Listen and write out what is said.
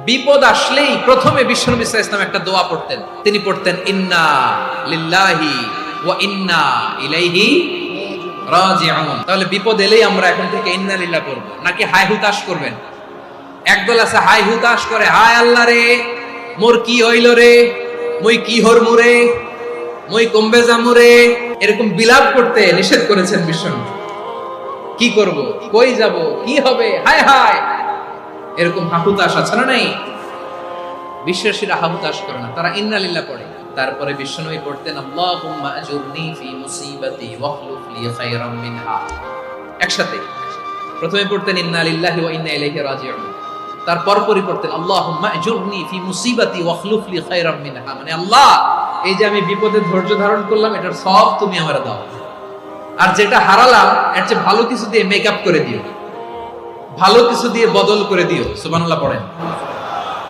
বিপদ আসলেই প্রথমে বিশ্বনবী সাল্লাল্লাহু আলাইহি ওয়াসাল্লাম একটা দোয়া পড়তেন। তিনি পড়তেন ইন্না লিল্লাহি ওয়া ইন্না ইলাইহি রাজিউন। তাহলে বিপদ এলেই আমরা এখন থেকে ইন্না লিল্লাহ পড়ব, নাকি হায় হুতাশ করবেন? একদল আছে হায় হুতাশ করে, হায় আল্লাহ রে মোর কি হইল রে, মুই কি হরমু রে, মুই কমবে যামু রে, এরকম বিলাপ করতে নিষেধ করেছেন বিশ্বনবী। কি করব, কই যাব, কি হবে, হায় হায়, এরকম হাহুতাশ আছে না? নাই। বিশ্বাসীরা হাহুতাশ করে না, তারা ইন্না লিল্লাহ পড়ে। তারপরে বিশ্বনবী পড়তেন আল্লাহুম্মা আজুরনি ফি মুসিবাতি ওয়াখলুফ লি খায়রাম মিনহা। একসাথে প্রথমে পড়তেন ইন্না লিল্লাহি ওয়া ইন্না ইলাইহি রাজিউন, তারপর পরে পড়তেন আল্লাহুম্মা আজুরনি ফি মুসিবাতি ওয়াখলুফ লি খায়রাম মিনহা, মানে আল্লাহ এই যে আমি বিপদে ধৈর্য ধারণ করলাম এটার সব তুমি আমারে দাও, আর যেটা হারালাম এর চেয়ে ভালো কিছু দিয়ে মেকআপ করে দিও, ভালো কিছু দিয়ে বদল করে দিও। সুবহানাল্লাহ পড়েন।